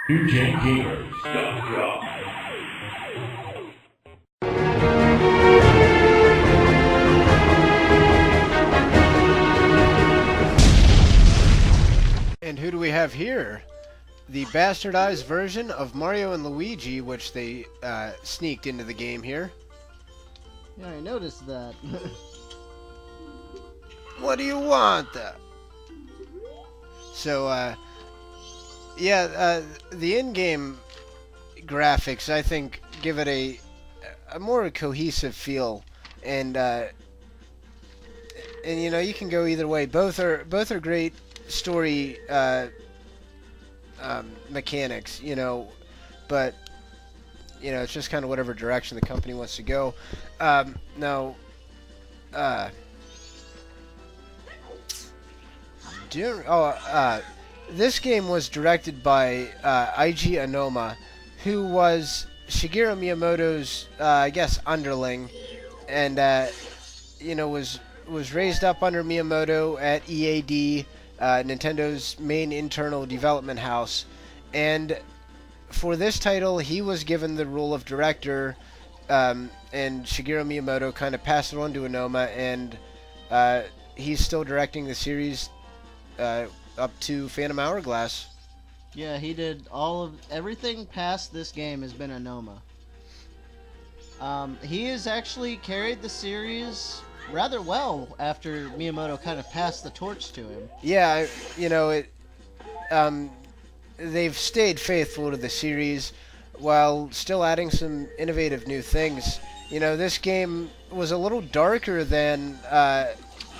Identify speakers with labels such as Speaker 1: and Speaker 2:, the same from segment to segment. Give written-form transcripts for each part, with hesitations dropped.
Speaker 1: NewGenGamers.com.
Speaker 2: And who do we have here? The bastardized version of Mario and Luigi, which they sneaked into the game here.
Speaker 3: Yeah, I noticed that.
Speaker 2: What do you want? So, the in-game graphics, I think, give it a more cohesive feel, and you know, you can go either way. Both are great story mechanics, you know, but you know, it's just kind of whatever direction the company wants to go. This game was directed by Eiji Aonuma, who was Shigeru Miyamoto's, I guess, underling, and you know, was raised up under Miyamoto at EAD, Nintendo's main internal development house, and for this title, he was given the role of director, and Shigeru Miyamoto kind of passed it on to Aonuma, and he's still directing the series up to Phantom Hourglass.
Speaker 3: Yeah, he did everything past this game has been Aonuma. He has actually carried the series rather well after Miyamoto kind of passed the torch to him.
Speaker 2: Yeah, you know, they've stayed faithful to the series while still adding some innovative new things. You know, this game was a little darker than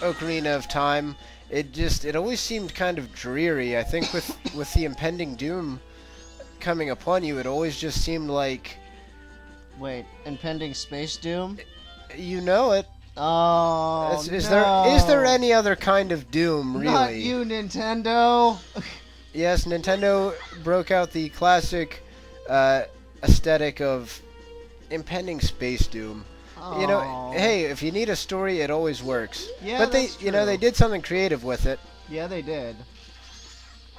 Speaker 2: Ocarina of Time. It always seemed kind of dreary. I think with the impending doom coming upon you, it always just seemed like...
Speaker 3: Wait, impending space doom?
Speaker 2: You know it.
Speaker 3: Oh,
Speaker 2: Is
Speaker 3: no.
Speaker 2: there any other kind of doom, really?
Speaker 3: Not you, Nintendo!
Speaker 2: Yes, Nintendo broke out the classic aesthetic of impending space doom.
Speaker 3: Oh.
Speaker 2: You know, hey, if you need a story, it always works.
Speaker 3: Yeah,
Speaker 2: but
Speaker 3: that's
Speaker 2: you know,
Speaker 3: true.
Speaker 2: they did something creative with it.
Speaker 3: Yeah, they did.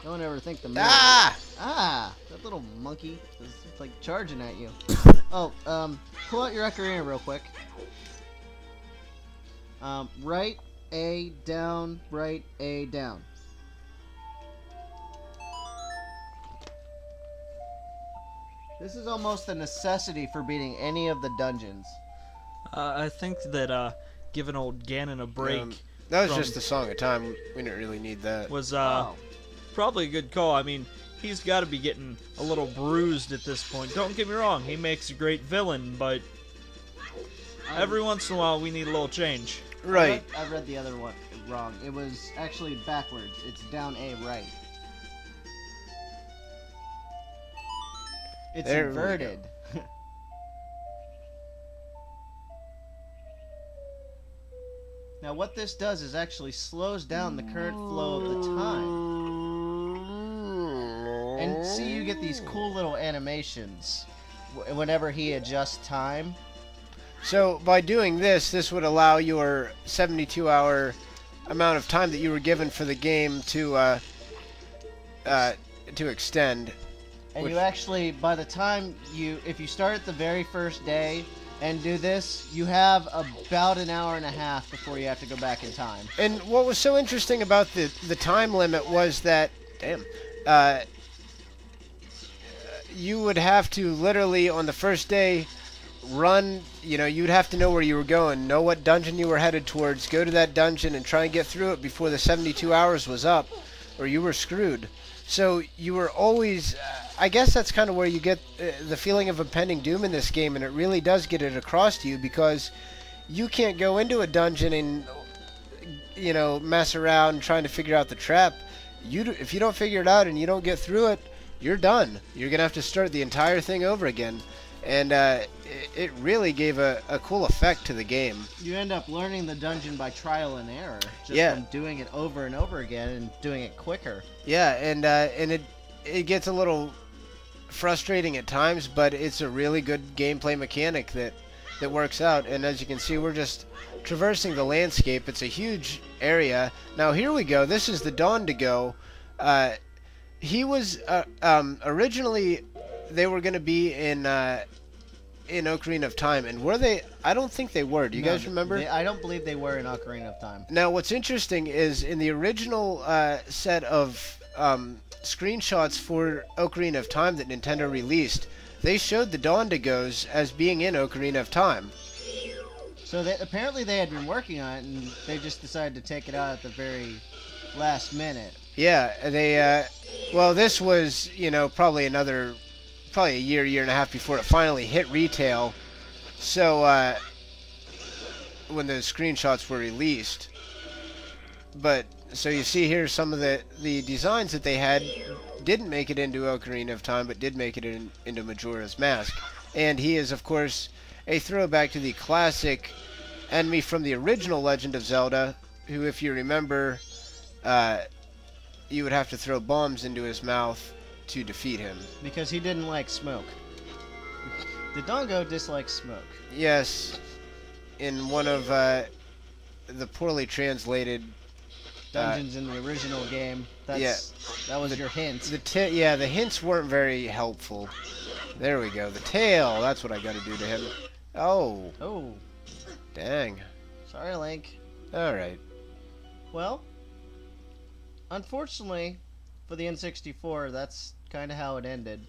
Speaker 3: Don't ever think the that little monkey is like charging at you. Oh, pull out your ocarina real quick. Right A down, right A down. This is almost a necessity for beating any of the dungeons.
Speaker 4: I think that giving old Ganon a break
Speaker 2: That was just the Song of Time. We didn't really need that.
Speaker 4: was probably a good call. I mean, he's got to be getting a little bruised at this point. Don't get me wrong, he makes a great villain, but every once in a while we need a little change.
Speaker 2: Right.
Speaker 3: I read the other one wrong. It was actually backwards. It's down A right. It's
Speaker 2: There we
Speaker 3: inverted. Now what this does is actually slows down the current flow of the time. And see, you get these cool little animations whenever he adjusts time.
Speaker 2: So by doing this would allow your 72-hour amount of time that you were given for the game to extend.
Speaker 3: And you actually, by the time if you start at the very first day and do this, you have about an hour and a half before you have to go back in time.
Speaker 2: And what was so interesting about the time limit was that, you would have to literally on the first day run, you know, you'd have to know where you were going, know what dungeon you were headed towards, go to that dungeon and try and get through it before the 72 hours was up, or you were screwed. So you were always, I guess that's kind of where you get the feeling of impending doom in this game, and it really does get it across to you, because you can't go into a dungeon and, you know, mess around trying to figure out the trap. If you don't figure it out and you don't get through it, you're done. You're going to have to start the entire thing over again. And it really gave a cool effect to the game.
Speaker 3: You end up learning the dungeon by trial and error, just from doing it over and over again and doing it quicker.
Speaker 2: Yeah, and it gets a little frustrating at times, but it's a really good gameplay mechanic that works out. And as you can see, we're just traversing the landscape. It's a huge area. Now here we go. This is the Dawn to Go. He was originally they were going to be in Ocarina of Time, and were they? I don't think they were. Do you guys remember?
Speaker 3: I don't believe they were in Ocarina of Time.
Speaker 2: Now, what's interesting is in the original set of screenshots for Ocarina of Time that Nintendo released, they showed the Dondigos as being in Ocarina of Time.
Speaker 3: So apparently they had been working on it, and they just decided to take it out at the very last minute.
Speaker 2: Yeah, they. Well, this was probably a year and a half before it finally hit retail. So when those screenshots were released, but so you see here some of the designs that they had didn't make it into Ocarina of Time, but did make it into Majora's Mask, and he is of course a throwback to the classic enemy from the original Legend of Zelda, who, if you remember, you would have to throw bombs into his mouth to defeat him.
Speaker 3: Because he didn't like smoke. The Dongo dislikes smoke.
Speaker 2: Yes, in one of the poorly translated
Speaker 3: dungeons in the original game. That was your hint.
Speaker 2: The hints weren't very helpful. There we go. The tail. That's what I got to do to him. Oh.
Speaker 3: Oh.
Speaker 2: Dang.
Speaker 3: Sorry, Link.
Speaker 2: All right.
Speaker 3: Well, unfortunately, for the N64, that's kind of how it ended.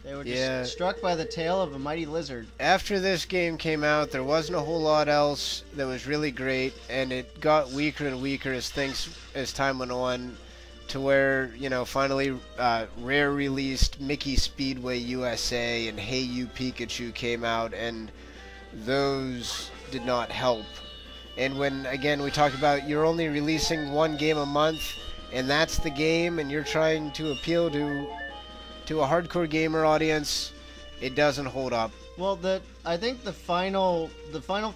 Speaker 3: They were just struck by the tail of a mighty lizard.
Speaker 2: After this game came out, there wasn't a whole lot else that was really great, and it got weaker and weaker as time went on, to where, finally Rare released Mickey Speedway USA and Hey You Pikachu came out, and those did not help. And when, again, we talk about you're only releasing one game a month, and that's the game, and you're trying to appeal to a hardcore gamer audience, it doesn't hold up.
Speaker 3: Well, I think the final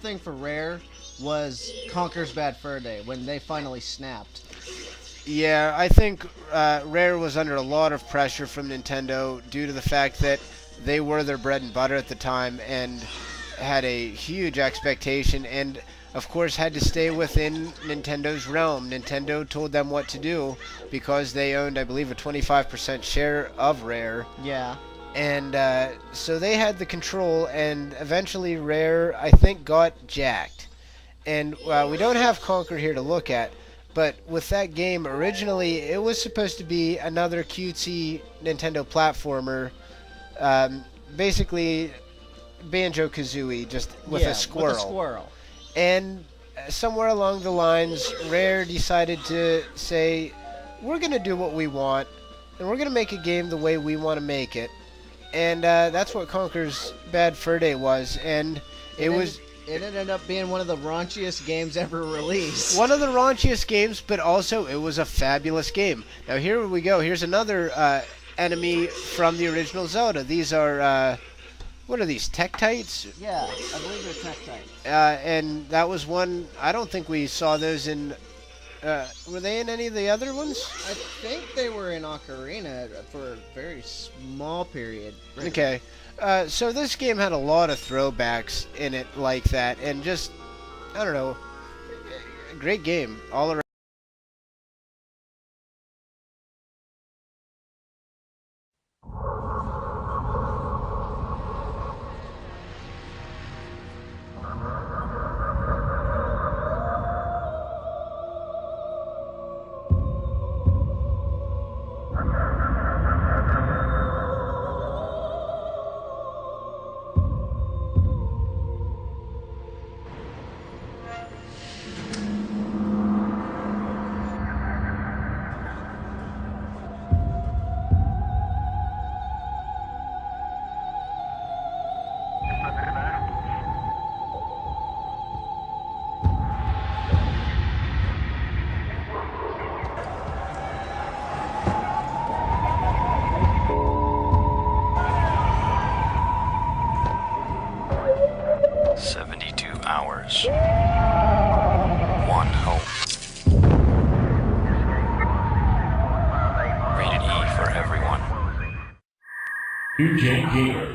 Speaker 3: thing for Rare was Conker's Bad Fur Day, when they finally snapped.
Speaker 2: Yeah, I think Rare was under a lot of pressure from Nintendo due to the fact that they were their bread and butter at the time and had a huge expectation, and of course had to stay within Nintendo's realm. Nintendo told them what to do because they owned, I believe, a 25% share of Rare.
Speaker 3: Yeah.
Speaker 2: And so they had the control, and eventually Rare, I think, got jacked. And we don't have Conker here to look at, but with that game, originally it was supposed to be another cutesy Nintendo platformer, basically Banjo-Kazooie, just with a squirrel.
Speaker 3: With a squirrel.
Speaker 2: And somewhere along the lines, Rare decided to say, we're going to do what we want, and we're going to make a game the way we want to make it. And that's what Conker's Bad Fur Day was, and it
Speaker 3: ended up being one of the raunchiest games ever released.
Speaker 2: One of the raunchiest games, but also it was a fabulous game. Now here we go. Here's another enemy from the original Zelda. These are... what are these, Tektites?
Speaker 3: Yeah, I believe they're Tektites.
Speaker 2: And that was one, I don't think we saw those in, were they in any of the other ones?
Speaker 3: I think they were in Ocarina for a very small period. Right?
Speaker 2: Okay. So this game had a lot of throwbacks in it like that, and just, I don't know, a great game all around.
Speaker 1: One home. Rated E for everyone.
Speaker 5: UJK